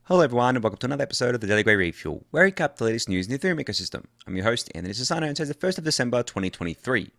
Hello everyone and welcome to another episode of the Daily Gwei Refuel, where we recap the latest news in the Ethereum ecosystem. I'm your host, Anthony Sassano, and today's the 1st of December 2023.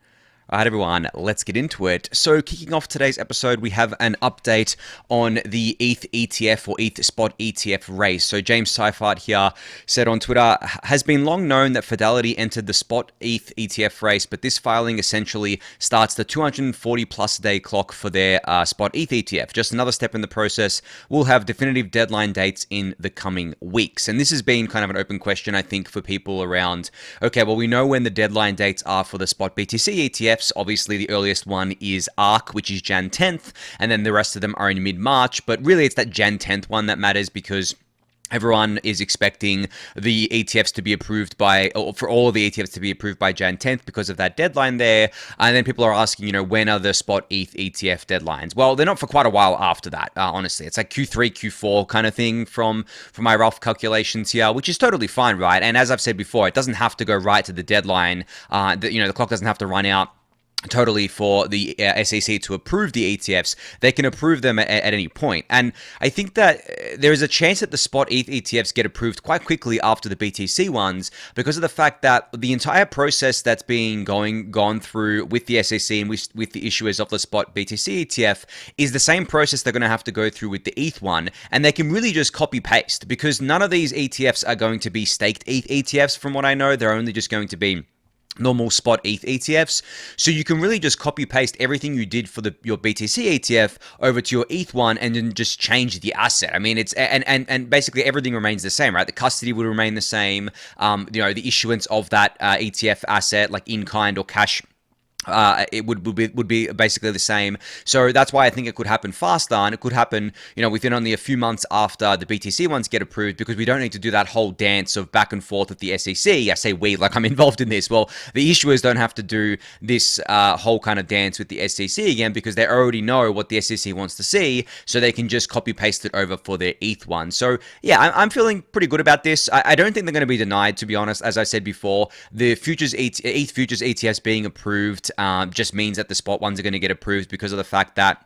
Alright everyone, let's get into it. So kicking off today's episode, we have an update on the ETH ETF or ETH spot ETF race. So James Seifert here said on Twitter, has been long known that Fidelity entered the spot ETH ETF race, but this filing essentially starts the 240 plus day clock for their spot ETH ETF. Just another step in the process. We'll have definitive deadline dates in the coming weeks. And this has been kind of an open question, I think, for people around, okay, well, we know when the deadline dates are for the spot BTC ETF. Obviously, the earliest one is ARK, which is Jan 10th, and then the rest of them are in mid-March. But really, it's that Jan 10th one that matters because everyone is expecting the ETFs to be approved by, or for all of the ETFs to be approved by Jan 10th because of that deadline there. And then people are asking, when are the spot ETH ETF deadlines? Well, they're not for quite a while after that, honestly. It's like Q3, Q4 kind of thing from my rough calculations here, which is totally fine, right? And as I've said before, it doesn't have to go right to the deadline. The clock doesn't have to run out totally for the SEC to approve the ETFs. They can approve them at any point. And I think that there is a chance that the spot ETH ETFs get approved quite quickly after the BTC ones because of the fact that the entire process that's being gone through with the SEC and with the issuers of the spot BTC ETF is the same process they're going to have to go through with the ETH one. And they can really just copy paste because none of these ETFs are going to be staked ETH ETFs from what I know. They're only just going to be normal spot ETH ETFs. So you can really just copy paste everything you did for your BTC ETF over to your ETH one and then just change the asset. I mean, it's and basically everything remains the same, right? The custody would remain the same. The issuance of that ETF asset, like in kind or cash, it would be basically the same. So that's why I think it could happen faster, and it could happen, within only a few months after the BTC ones get approved, because we don't need to do that whole dance of back and forth with the SEC. I say we, like I'm involved in this. Well, the issuers don't have to do this whole kind of dance with the SEC again because they already know what the SEC wants to see, so they can just copy paste it over for their ETH one. So yeah, I'm feeling pretty good about this. I don't think they're going to be denied, to be honest. As I said before, the futures ETH futures ETFs being approved just means that the spot ones are going to get approved because of the fact that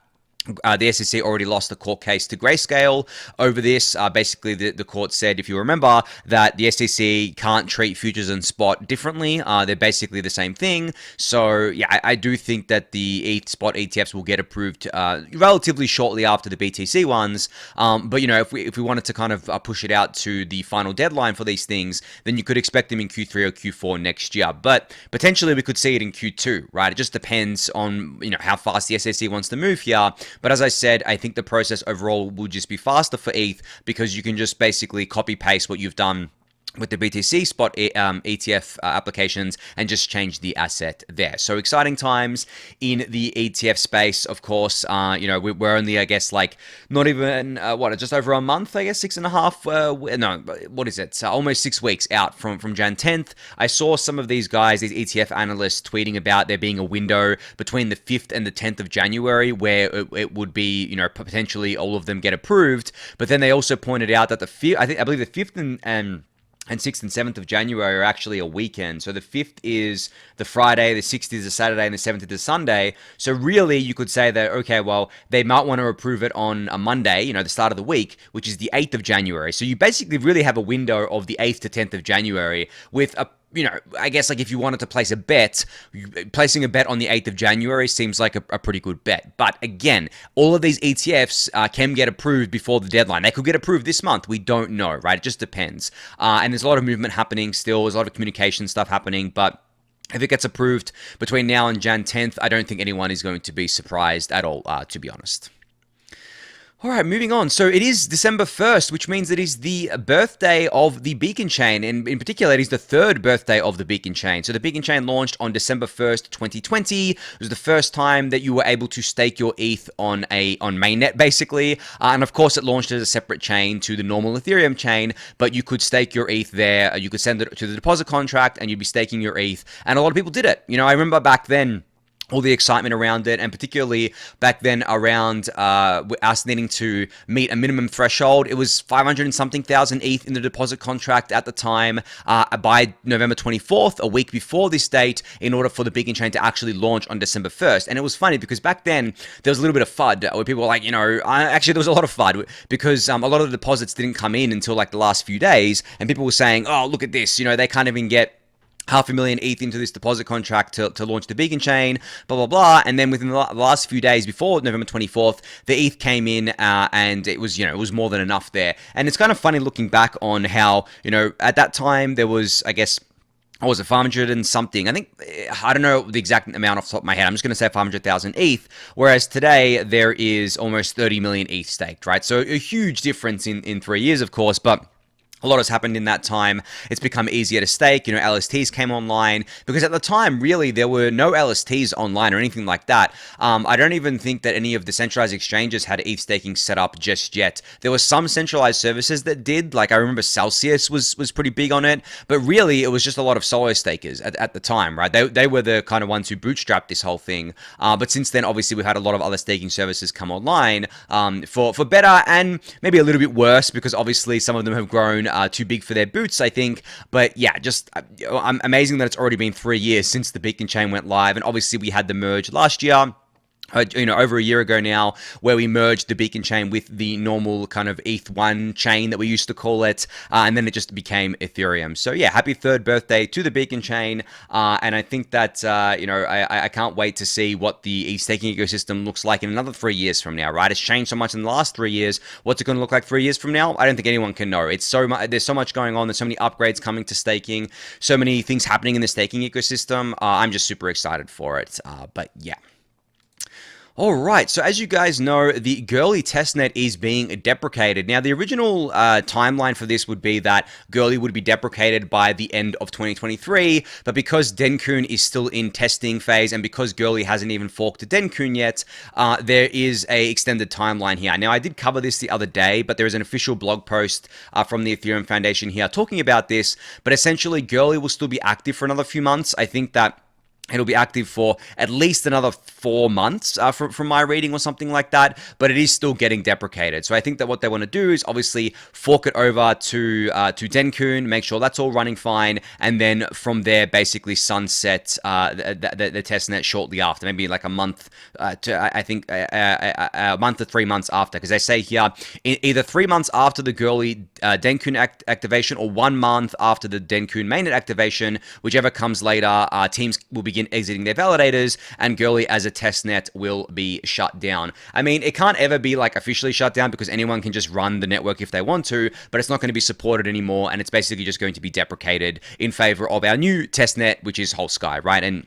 the SEC already lost the court case to Grayscale over this. Basically, the court said, if you remember, that the SEC can't treat futures and spot differently. They're basically the same thing. So, yeah, I do think that the ETH spot ETFs will get approved relatively shortly after the BTC ones. But, if we wanted to kind of push it out to the final deadline for these things, then you could expect them in Q3 or Q4 next year. But potentially we could see it in Q2, right? It just depends on, how fast the SEC wants to move here. But as I said, I think the process overall will just be faster for ETH because you can just basically copy paste what you've done with the BTC spot ETF applications and just change the asset there. So exciting times in the ETF space, of course. We're only, I guess, like not even, just over a month, I guess, 6.5, no, what is it? Almost 6 weeks out from Jan 10th. I saw some of these guys, these ETF analysts tweeting about there being a window between the 5th and the 10th of January where it would be, potentially all of them get approved. But then they also pointed out that I believe the 5th and 6th and 7th of January are actually a weekend. So the 5th is the Friday, the 6th is the Saturday, and the 7th is the Sunday. So really, you could say that, okay, well, they might want to approve it on a Monday, the start of the week, which is the 8th of January. So you basically really have a window of the 8th to 10th of January with a I guess like if you wanted to place a bet, placing a bet on the 8th of January seems like a pretty good bet. But again, all of these ETFs can get approved before the deadline. They could get approved this month. We don't know, right? It just depends. And there's a lot of movement happening still. There's a lot of communication stuff happening, but if it gets approved between now and Jan 10th, I don't think anyone is going to be surprised at all, to be honest. All right, moving on. So it is December 1st, which means it is the birthday of the Beacon Chain. And in particular, it is the third birthday of the Beacon Chain. So the Beacon Chain launched on December 1st, 2020. It was the first time that you were able to stake your ETH on Mainnet, basically. And of course, it launched as a separate chain to the normal Ethereum chain, but you could stake your ETH there. You could send it to the deposit contract and you'd be staking your ETH. And a lot of people did it. I remember back then, all the excitement around it, and particularly back then around us needing to meet a minimum threshold. It was 500 and something thousand ETH in the deposit contract at the time by November 24th, a week before this date, in order for the Beacon Chain to actually launch on December 1st. And it was funny because back then there was a little bit of FUD where people were like, actually there was a lot of FUD because a lot of the deposits didn't come in until like the last few days, and people were saying, oh, look at this, they can't even get 500,000 ETH into this deposit contract to launch the Beacon Chain, blah, blah, blah. And then within the last few days before November 24th, the ETH came in and it was, it was more than enough there. And it's kind of funny looking back on how, at that time there was, I guess, what was it, 500 and something? I don't know the exact amount off the top of my head. I'm just going to say 500,000 ETH, whereas today there is almost 30 million ETH staked, right? So a huge difference in 3 years, of course, but a lot has happened in that time. It's become easier to stake. LSTs came online because at the time, really, there were no LSTs online or anything like that. I don't even think that any of the centralized exchanges had ETH staking set up just yet. There were some centralized services that did. Like I remember Celsius was pretty big on it, but really it was just a lot of solo stakers at the time, right? They were the kind of ones who bootstrapped this whole thing. But since then, obviously, we've had a lot of other staking services come online for better and maybe a little bit worse because obviously some of them have grown too big for their boots, I think. But yeah, just amazing that it's already been 3 years since the Beacon Chain went live. And obviously we had the merge last year. Over a year ago now, where we merged the Beacon Chain with the normal kind of ETH1 chain that we used to call it, and then it just became Ethereum. So yeah, happy 3rd birthday to the Beacon Chain, and I think that, I can't wait to see what the ETH staking ecosystem looks like in another 3 years from now, right? It's changed so much in the last 3 years. What's it going to look like 3 years from now? I don't think anyone can know. It's so much. There's so much going on. There's so many upgrades coming to staking, so many things happening in the staking ecosystem. I'm just super excited for it, but yeah. All right, so as you guys know, the Goerli testnet is being deprecated. Now, the original timeline for this would be that Goerli would be deprecated by the end of 2023, but because Dencun is still in testing phase and because Goerli hasn't even forked to Dencun yet, there is a extended timeline here. Now, I did cover this the other day, but there is an official blog post from the Ethereum Foundation here talking about this, but essentially Goerli will still be active for another few months. I think that it'll be active for at least another 4 months from my reading or something like that, but it is still getting deprecated. So I think that what they want to do is obviously fork it over to Dencun, make sure that's all running fine, and then from there basically sunset the testnet shortly after, maybe like a month a month to 3 months after, because they say here either 3 months after the Goerli Dencun activation or 1 month after the Dencun mainnet activation, whichever comes later, teams will begin exiting their validators, and Goerli as a testnet will be shut down. I mean, it can't ever be like officially shut down because anyone can just run the network if they want to, but it's not going to be supported anymore, and it's basically just going to be deprecated in favor of our new testnet, which is Whole Sky, right? And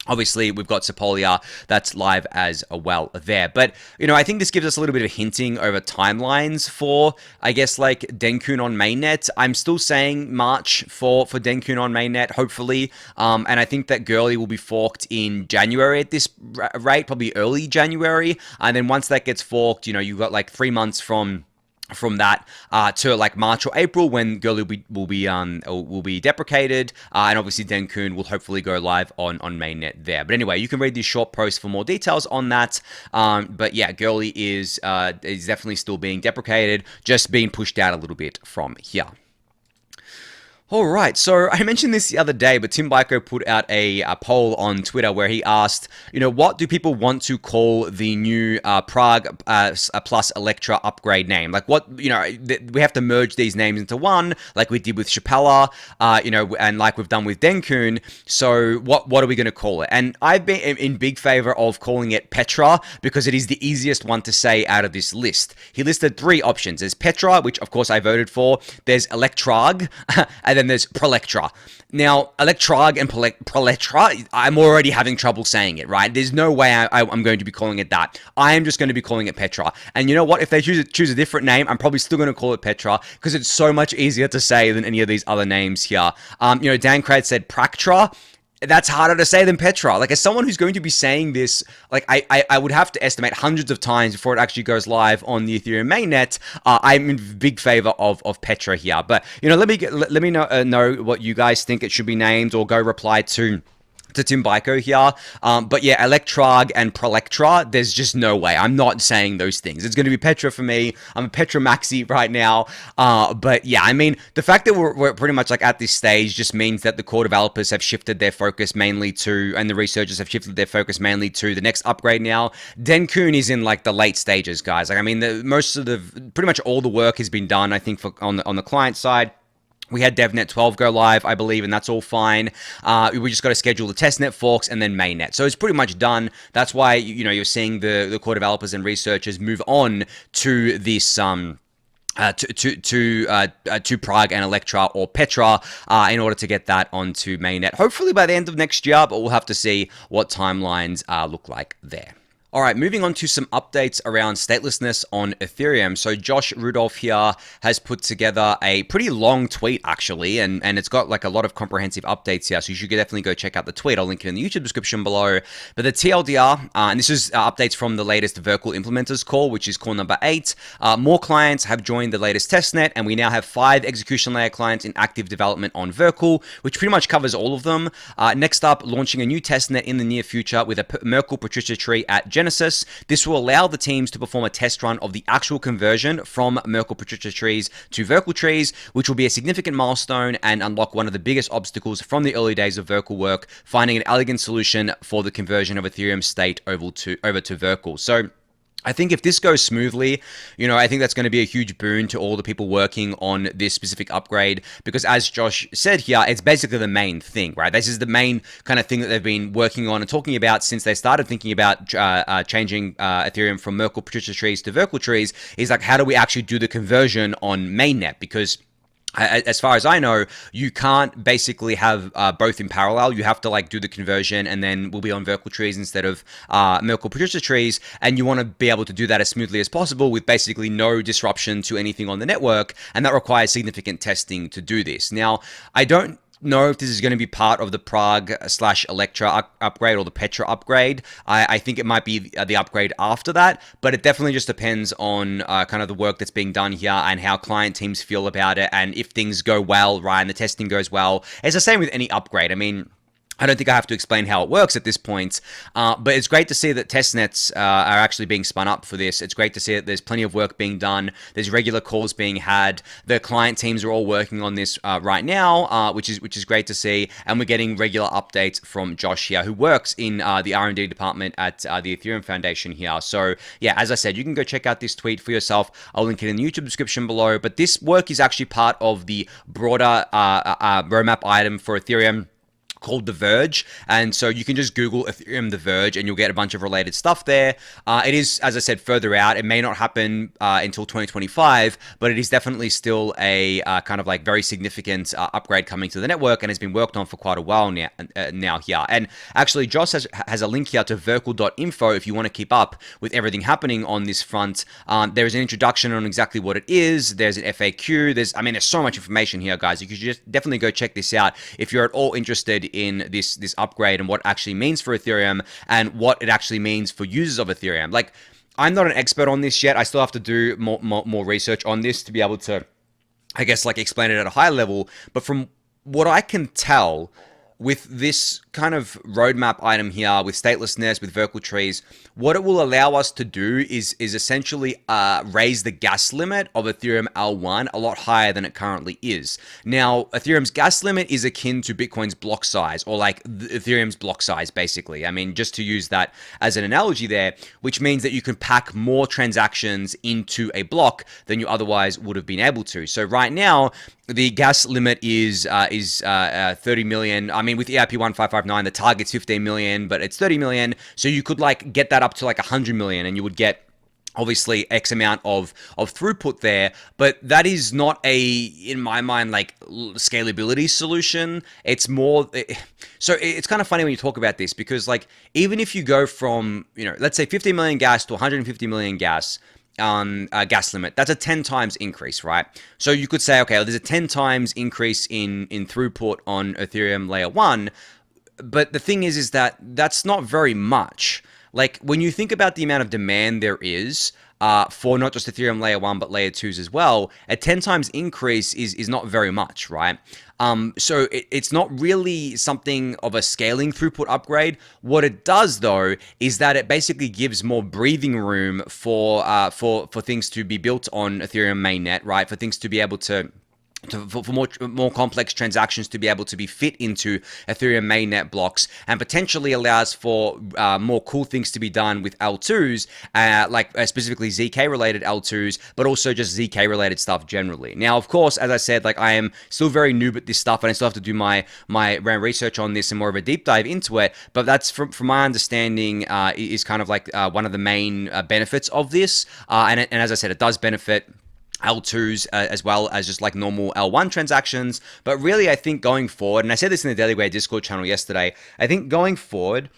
obviously, we've got Sepolia that's live as well there. But, I think this gives us a little bit of hinting over timelines for, I guess, like Dencun on mainnet. I'm still saying March for Dencun on mainnet, hopefully. And I think that Goerli will be forked in January at this rate, probably early January. And then once that gets forked, you've got like 3 months from that to like March or April when Goerli will be deprecated, and obviously Dencun will hopefully go live on mainnet there. But anyway, you can read this short post for more details on that. But yeah, Goerli is definitely still being deprecated, just being pushed out a little bit from here. All right, so I mentioned this the other day, but Tim Byko put out a poll on Twitter where he asked, what do people want to call the new Prague plus Electra upgrade name? Like what, we have to merge these names into one, like we did with Chapala, and like we've done with Dencun. So what are we going to call it? And I've been in big favor of calling it Petra because it is the easiest one to say out of this list. He listed 3 options. There's Petra, which of course I voted for. There's Electrag, and then there's Prolectra. Now, Electrag and Prolectra, I'm already having trouble saying it, right? There's no way I'm going to be calling it that. I am just going to be calling it Petra. And you know what? If they choose a different name, I'm probably still going to call it Petra because it's so much easier to say than any of these other names here. Dan Crad said Practra. That's harder to say than Petra. Like, as someone who's going to be saying this, like, I would have to estimate hundreds of times before it actually goes live on the Ethereum mainnet. I'm in big favor of Petra here. But, let me know what you guys think it should be named, or go reply to to Tim Byko here. But yeah, Electra and Prolectra, there's just no way. I'm not saying those things. It's going to be Petra for me. I'm a Petra maxi right now. But yeah, I mean, the fact that we're pretty much like at this stage just means that the core developers have shifted their focus mainly to, and the researchers have shifted their focus mainly to the next upgrade now. Dencun is in like the late stages, guys. Like, I mean, pretty much all the work has been done, I think, on the client side. We had DevNet 12 go live, I believe, and that's all fine. We just got to schedule the testnet forks and then mainnet. So it's pretty much done. That's why, you're seeing the core developers and researchers move on to this to Prague and Electra or Petra in order to get that onto mainnet. Hopefully by the end of next year, but we'll have to see what timelines look like there. All right, moving on to some updates around statelessness on Ethereum. So Josh Rudolph here has put together a pretty long tweet, actually, and it's got like a lot of comprehensive updates here. So you should definitely go check out the tweet. I'll link it in the YouTube description below. But the TLDR, and this is updates from the latest Verkle implementers call, which is call number 8. More clients have joined the latest testnet, and we now have 5 execution layer clients in active development on Verkle, which pretty much covers all of them. Next up, launching a new testnet in the near future with a Merkle Patricia tree at Genesis. This will allow the teams to perform a test run of the actual conversion from Merkle Patricia trees to Verkle trees, which will be a significant milestone and unlock one of the biggest obstacles from the early days of Verkle work, finding an elegant solution for the conversion of Ethereum state over to Verkle. So I think if this goes smoothly, I think that's going to be a huge boon to all the people working on this specific upgrade, because as Josh said here, it's basically the main thing, right? This is the main kind of thing that they've been working on and talking about since they started thinking about changing Ethereum from Merkle Patricia trees to Verkle trees, is like, how do we actually do the conversion on mainnet? Because as far as I know, you can't basically have both in parallel. You have to like do the conversion and then we'll be on Verkle trees instead of Merkle Patricia trees. And you want to be able to do that as smoothly as possible with basically no disruption to anything on the network. And that requires significant testing to do this. Now, I don't know if this is going to be part of the Prague/Electra upgrade or the Petra upgrade. I think it might be the upgrade after that, but it definitely just depends on kind of the work that's being done here and how client teams feel about it, and if things go well, right, and the testing goes well. It's the same with any upgrade. I mean, I don't think I have to explain how it works at this point, but it's great to see that testnets are actually being spun up for this. It's great to see that there's plenty of work being done. There's regular calls being had. The client teams are all working on this right now, which is great to see. And we're getting regular updates from Josh here, who works in the R&D department at the Ethereum Foundation here. So yeah, as I said, you can go check out this tweet for yourself. I'll link it in the YouTube description below. But this work is actually part of the broader roadmap item for Ethereum called The Verge, and so you can just Google Ethereum The Verge and you'll get a bunch of related stuff there. It is, as I said, further out. It may not happen until 2025, but it is definitely still a kind of like very significant upgrade coming to the network, and has been worked on for quite a while now here. And actually, Josh has a link here to verkle.info if you want to keep up with everything happening on this front. There is an introduction on exactly what it is. There's an FAQ. There's so much information here, guys. You could just definitely go check this out if you're at all interested in this upgrade and what it actually means for Ethereum and what it actually means for users of Ethereum. Like, I'm not an expert on this yet. I still have to do more research on this to be able to, I guess, like explain it at a high level. But from what I can tell, with this kind of roadmap item here, with statelessness, with Verkle trees, what it will allow us to do is essentially raise the gas limit of Ethereum L1 a lot higher than it currently is. Now, Ethereum's gas limit is akin to Bitcoin's block size, or like Ethereum's block size, basically. I mean, just to use that as an analogy there, which means that you can pack more transactions into a block than you otherwise would have been able to. So right now, the gas limit is 30 million. I mean, with EIP 1559, the target's 15 million, but it's 30 million. So you could like get that up to like 100 million, and you would get obviously X amount of throughput there. But that is not in my mind, like scalability solution. It's more, so it's kind of funny when you talk about this, because like, even if you go from, let's say 50 million gas to 150 million gas, gas limit, that's a 10 times increase, right? So you could say, okay, well, there's a 10 times increase in throughput on Ethereum layer 1, but the thing is that that's not very much. Like, when you think about the amount of demand there is, for not just Ethereum layer 1, but layer 2s as well, a 10 times increase is not very much, right? So it's not really something of a scaling throughput upgrade. What it does, though, is that it basically gives more breathing room for things to be built on Ethereum mainnet, right? For things to be able for more complex transactions to be able to be fit into Ethereum mainnet blocks, and potentially allows for more cool things to be done with L2s, specifically ZK related L2s, but also just ZK related stuff generally. Now, of course, as I said, like, I am still very noob at this stuff, and I still have to do my research on this and more of a deep dive into it. But that's from my understanding is kind of like one of the main benefits of this, and as I said, it does benefit L2s as well as just like normal L1 transactions. But really, I think going forward, and I said this in the Daily Gwei Discord channel yesterday, I think going forward,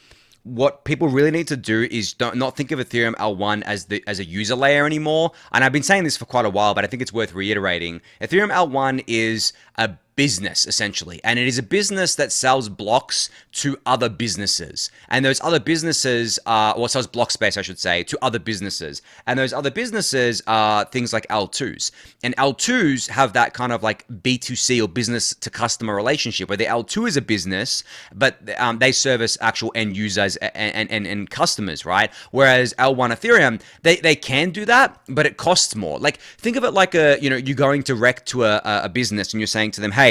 what people really need to do is not think of Ethereum L1 as a user layer anymore. And I've been saying this for quite a while, but I think it's worth reiterating. Ethereum L1 is a business, essentially, and it is a business that sells blocks to other businesses, and those other businesses sells block space, I should say, to other businesses, and those other businesses are things like L2s, and L2s have that kind of like B2C or business to customer relationship where the L2 is a business, but they service actual end users and customers, right? Whereas L1 Ethereum, they can do that, but it costs more. Like, think of it like you're going direct to a business and you're saying to them, hey,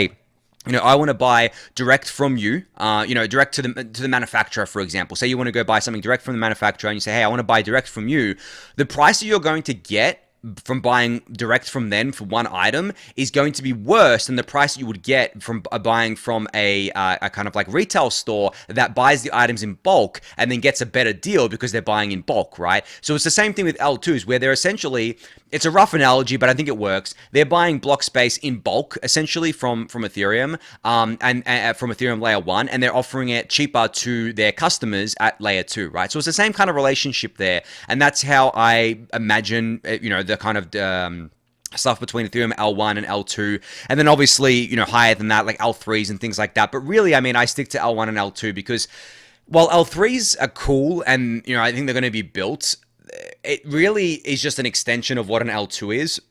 I want to buy direct from you, direct to the manufacturer, for example. Say you want to go buy something direct from the manufacturer and you say, hey, I want to buy direct from you. The price that you're going to get from buying direct from them for one item is going to be worse than the price you would get from buying from a kind of like retail store that buys the items in bulk and then gets a better deal because they're buying in bulk, right? So it's the same thing with L2s, where they're essentially, it's a rough analogy, but I think it works. They're buying block space in bulk, essentially, from Ethereum, and from Ethereum layer 1, and they're offering it cheaper to their customers at layer 2, right? So it's the same kind of relationship there, and that's how I imagine, the kind of stuff between Ethereum L1 and L2, and then obviously, higher than that, like L3s and things like that. But really, I mean, I stick to L1 and L2 because while L3s are cool and, I think they're going to be built, it really is just an extension of what an L2 is,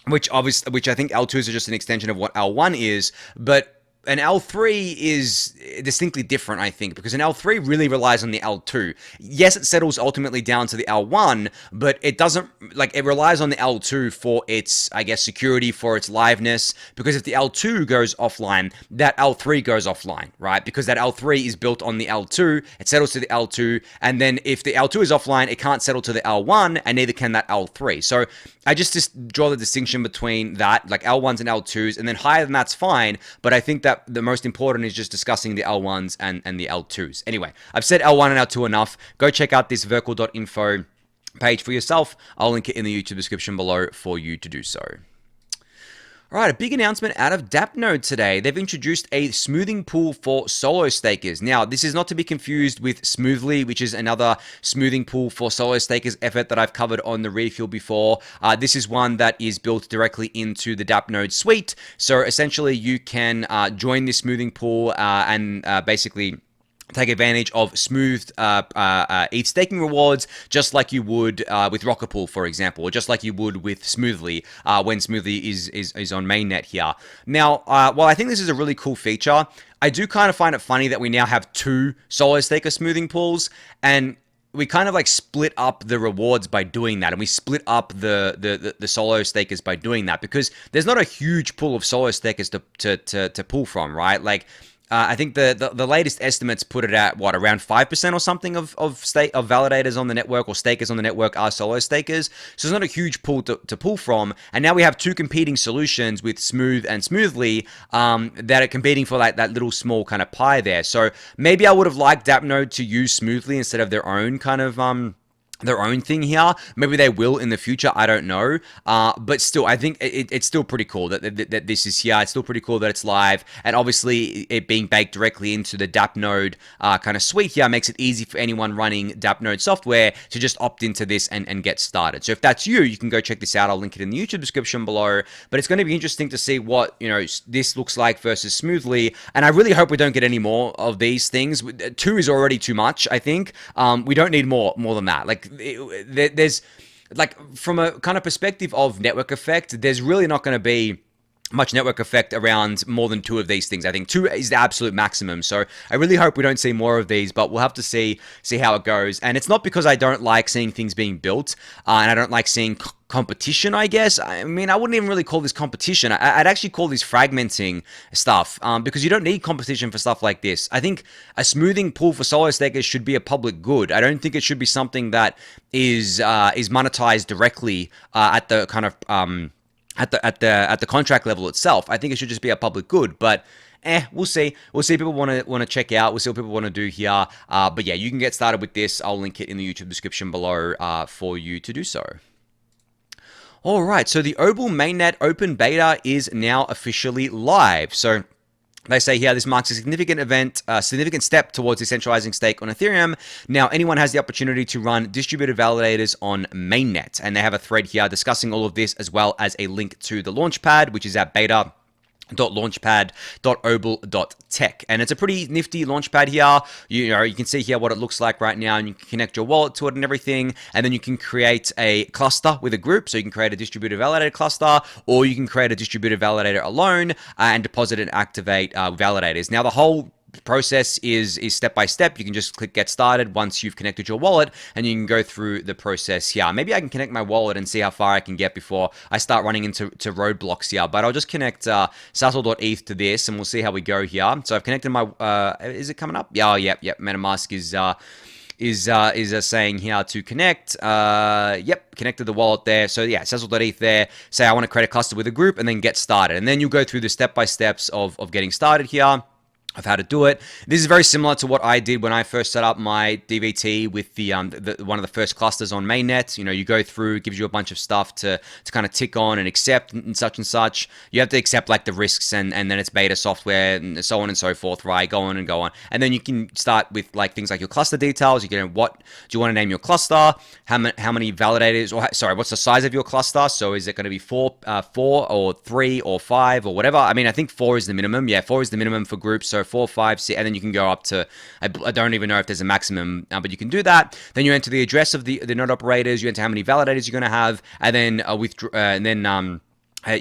which I think L2s are just an extension of what L1 is, but an L3 is distinctly different, I think, because an L3 really relies on the L2. Yes, it settles ultimately down to the L1, but it doesn't, it relies on the L2 for its, I guess, security, for its liveness, because if the L2 goes offline, that L3 goes offline, right? Because that L3 is built on the L2, it settles to the L2, and then if the L2 is offline, it can't settle to the L1, and neither can that L3. So I just draw the distinction between that, like L1s and L2s, and then higher than that's fine, but I think that the most important is just discussing the L1s and the L2s. Anyway, I've said L1 and L2 enough. Go check out this Verkle.info page for yourself. I'll link it in the YouTube description below for you to do so. All right, a big announcement out of Dappnode today. They've introduced a smoothing pool for solo stakers. Now, this is not to be confused with Smoothly, which is another smoothing pool for solo stakers effort that I've covered on the Refuel before. This is one that is built directly into the Dappnode suite. So essentially, you can join this smoothing pool and basically take advantage of smoothed ETH staking rewards, just like you would with Rocket Pool, for example, or just like you would with Smoothly when Smoothly is on mainnet here. Now, while I think this is a really cool feature, I do kind of find it funny that we now have two solo staker smoothing pools, and we kind of like split up the rewards by doing that, and we split up the solo stakers by doing that, because there's not a huge pool of solo stakers to pull from, right? Like, I think the latest estimates put it at around 5% or something of validators on the network or stakers on the network are solo stakers. So it's not a huge pool to pull from. And now we have two competing solutions with Smooth and Smoothly that are competing for like that little small kind of pie there. So maybe I would have liked Dappnode to use Smoothly instead of their own kind of their own thing here. Maybe they will in the future, I don't know, but still, I think it's still pretty cool that this is here. It's still pretty cool that it's live, and obviously it being baked directly into the Dappnode kind of suite here makes it easy for anyone running Dappnode software to just opt into this and get started. So if that's you, you can go check this out. I'll link it in the YouTube description below, but it's going to be interesting to see what this looks like versus Smoothly, and I really hope we don't get any more of these things. 2 is already too much, I think. We don't need more than that. Like, there's like from a kind of perspective of network effect, there's really not going to be much network effect around more than 2 of these things. I think 2 is the absolute maximum. So I really hope we don't see more of these, but we'll have to see how it goes. And it's not because I don't like seeing things being built, and I don't like seeing competition, I guess. I mean, I wouldn't even really call this competition. I'd actually call this fragmenting stuff, because you don't need competition for stuff like this. I think a smoothing pool for solo stakers should be a public good. I don't think it should be something that is monetized directly at the kind of at the contract level itself. I think it should just be a public good, but we'll see. We'll see. People want to check out. We'll see what people want to do here. But yeah, you can get started with this. I'll link it in the YouTube description below for you to do so. All right, so the Obol Mainnet open beta is now officially live. So they say here, this marks a significant step towards decentralizing stake on Ethereum. Now, anyone has the opportunity to run distributed validators on Mainnet. And they have a thread here discussing all of this, as well as a link to the launchpad, which is at beta.launchpad.obol.tech. And it's a pretty nifty launchpad here. You can see here what it looks like right now, and you can connect your wallet to it and everything. And then you can create a cluster with a group. So you can create a distributed validator cluster, or you can create a distributed validator alone and deposit and activate validators. Now, the whole process is step by step. You can just click get started once you've connected your wallet, and you can go through the process here. Maybe I can connect my wallet and see how far I can get before I start running into roadblocks here, but I'll just connect Sassel.eth to this, and we'll see how we go here. So I've connected my is it coming up? Yeah, yep. MetaMask is saying here to connect. Yep, connected the wallet there. So yeah, Sassel.eth there. Say I want to create a cluster with a group, and then get started. And then you go through the step by steps of getting started here, of how to do it. This is very similar to what I did when I first set up my DVT with the one of the first clusters on Mainnet. You go through, it gives you a bunch of stuff to kind of tick on and accept and such and such. You have to accept like the risks, and then it's beta software and so on and so forth, right? Go on and go on. And then you can start with like things like your cluster details. You can, what do you want to name your cluster? How many validators, or sorry, what's the size of your cluster? So is it going to be four or 3 or 5 or whatever? I mean, I think 4 is the minimum. Yeah, 4 is the minimum for groups. So 4, 5, 6, and then you can go up to, I don't even know if there's a maximum, but you can do that. Then you enter the address of the node operators, you enter how many validators you're going to have, and then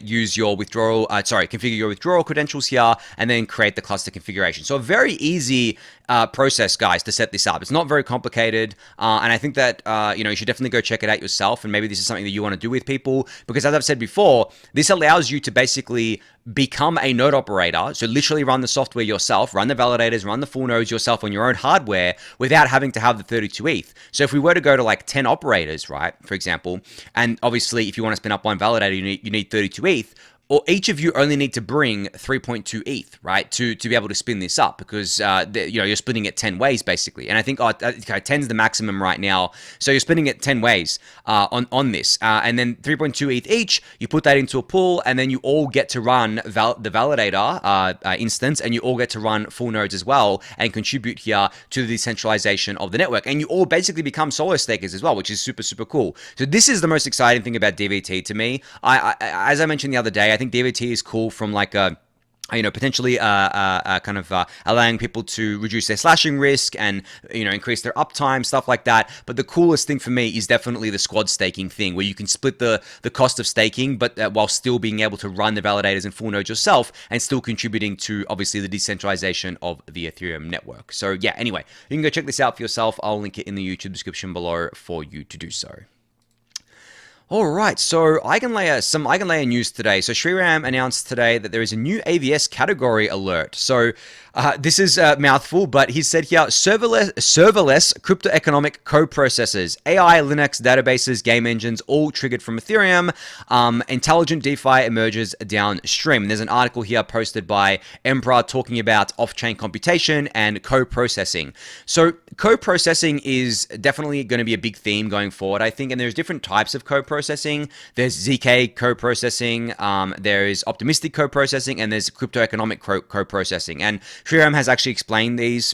use your configure your withdrawal credentials here, and then create the cluster configuration. So a very easy process, guys, to set this up. It's not very complicated, and I think that you should definitely go check it out yourself, and maybe this is something that you want to do with people, because as I've said before, this allows you to basically become a node operator. So literally run the software yourself, run the validators, run the full nodes yourself on your own hardware without having to have the 32 ETH. So if we were to go to like 10 operators, right, for example, and obviously if you want to spin up one validator, you need 32 ETH, or each of you only need to bring 3.2 ETH, right, to be able to spin this up, because you're splitting it 10 ways basically. And I think 10 is the maximum right now, so you're spinning it 10 ways on this, and then 3.2 ETH each. You put that into a pool, and then you all get to run the validator instance, and you all get to run full nodes as well, and contribute here to the decentralization of the network. And you all basically become solo stakers as well, which is super, super cool. So this is the most exciting thing about DVT to me. As I mentioned the other day, I think DVT is cool from like a potentially kind of allowing people to reduce their slashing risk and increase their uptime, stuff like that. But the coolest thing for me is definitely the squad staking thing, where you can split the cost of staking, but while still being able to run the validators and full nodes yourself, and still contributing to obviously the decentralization of the Ethereum network. So yeah, anyway, you can go check this out for yourself. I'll link it in the YouTube description below for you to do so. All right, so some Eigenlayer news today. So Shriram announced today that there is a new AVS category alert. So this is a mouthful, but he said here, serverless crypto economic co-processors, AI, Linux, databases, game engines, all triggered from Ethereum. Intelligent DeFi emerges downstream. And there's an article here posted by Emperor talking about off-chain computation and co-processing. So co-processing is definitely going to be a big theme going forward, I think, and there's different types of co-processing. There's ZK co-processing, there is optimistic co-processing, and there's crypto economic co-processing. And Shriram has actually explained these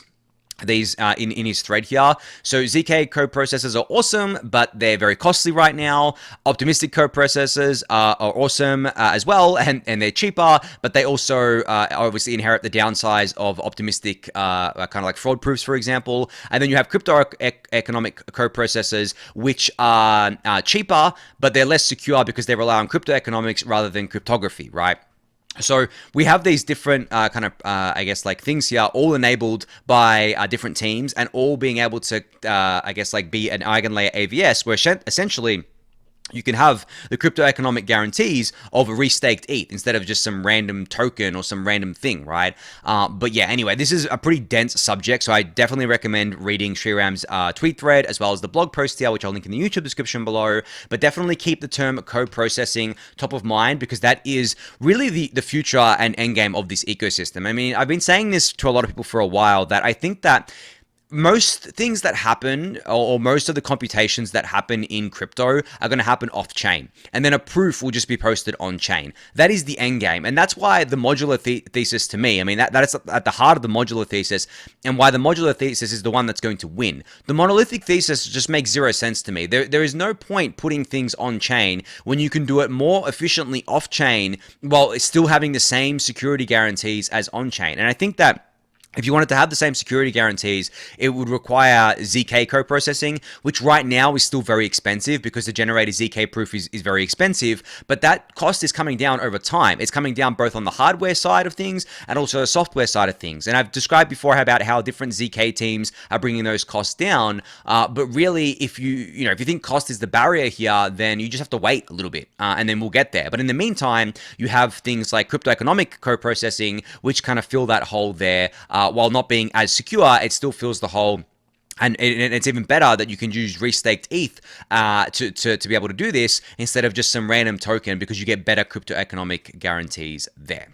these in his thread here. So ZK code processors are awesome, but they're very costly right now. Optimistic code processors are awesome as well, and they're cheaper, but they also obviously inherit the downsides of optimistic kind of like fraud proofs, for example. And then you have crypto economic code processors, which are cheaper, but they're less secure because they rely on crypto economics rather than cryptography, right? So we have these different I guess like things here, all enabled by different teams, and all being able to, I guess like be an Eigenlayer AVS, where essentially you can have the crypto economic guarantees of a restaked ETH instead of just some random token or some random thing, right? But yeah, anyway, this is a pretty dense subject, so I definitely recommend reading Sriram's tweet thread as well as the blog post here, which I'll link in the YouTube description below. But definitely keep the term code processing top of mind, because that is really the future and endgame of this ecosystem. I mean, I've been saying this to a lot of people for a while, that I think that most things that happen, or most of the computations that happen in crypto, are going to happen off chain, and then a proof will just be posted on chain. That is the end game, and that's why the modular thesis, to me, I mean, that is at the heart of the modular thesis, and why the modular thesis is the one that's going to win. The monolithic thesis just makes zero sense to me. There is no point putting things on chain when you can do it more efficiently off chain while still having the same security guarantees as on chain. And I think that if you wanted to have the same security guarantees, it would require ZK co-processing, which right now is still very expensive because the generated ZK proof is very expensive, but that cost is coming down over time. It's coming down both on the hardware side of things and also the software side of things. And I've described before about how different ZK teams are bringing those costs down, but really, if you think cost is the barrier here, then you just have to wait a little bit, and then we'll get there. But in the meantime, you have things like crypto economic co-processing, which kind of fill that hole there. While not being as secure, it still fills the hole. And it's even better that you can use restaked ETH to be able to do this instead of just some random token, because you get better crypto economic guarantees there.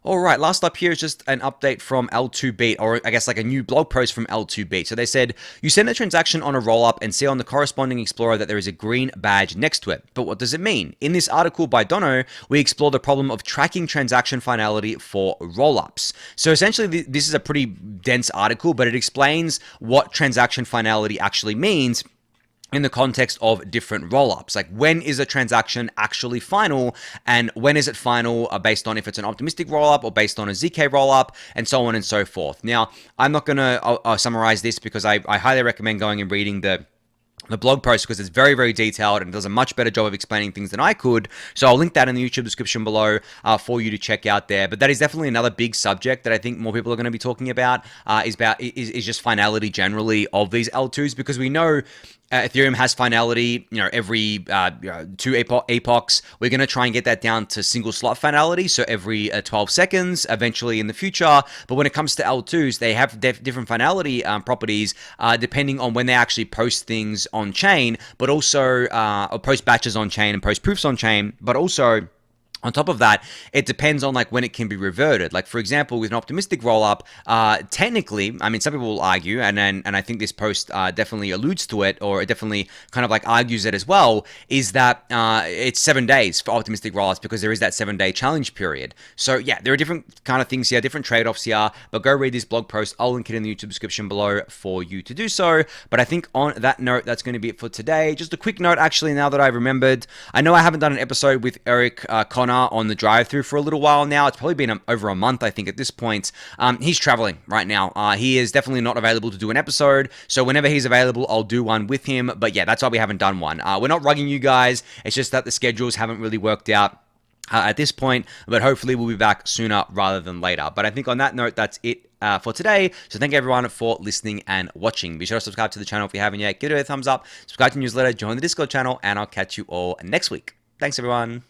All right, last up here is just an update from L2Beat, or I guess like a new blog post from L2Beat. So they said, you send a transaction on a rollup and see on the corresponding explorer that there is a green badge next to it. But what does it mean? In this article by Dono, we explore the problem of tracking transaction finality for rollups. So essentially, this is a pretty dense article, but it explains what transaction finality actually means in the context of different rollups. Like, when is a transaction actually final, and when is it final based on if it's an optimistic rollup or based on a ZK rollup, and so on and so forth. Now, I'm not going to summarize this, because I highly recommend going and reading the blog post, because it's very, very detailed and does a much better job of explaining things than I could. So I'll link that in the YouTube description below for you to check out there. But that is definitely another big subject that I think more people are going to be talking about, is just finality generally of these L2s, because we know Ethereum has finality, every 2 epochs. We're going to try and get that down to single slot finality, so every 12 seconds eventually in the future. But when it comes to L2s, they have different finality properties depending on when they actually post things on chain, but also or post batches on chain and post proofs on chain, but also on top of that, it depends on like when it can be reverted. Like, for example, with an optimistic rollup, technically, I mean, some people will argue, and I think this post definitely alludes to it, or it definitely kind of like argues it as well, is that it's 7 days for optimistic rollups, because there is that 7-day challenge period. So yeah, there are different kind of things here, different trade-offs here, but go read this blog post. I'll link it in the YouTube description below for you to do so. But I think on that note, that's going to be it for today. Just a quick note, actually, now that I've remembered, I know I haven't done an episode with Eric Connor on the drive-through for a little while now. It's probably been over a month, I think, at this point. He's traveling right now. He is definitely not available to do an episode, so whenever he's available, I'll do one with him. But yeah, that's why we haven't done one. We're not rugging you guys. It's just that the schedules haven't really worked out at this point, but hopefully we'll be back sooner rather than later. But I think on that note, that's it for today. So thank you everyone for listening and watching. Be sure to subscribe to the channel if you haven't yet. Give it a thumbs up, subscribe to the newsletter, join the Discord channel, and I'll catch you all next week. Thanks everyone.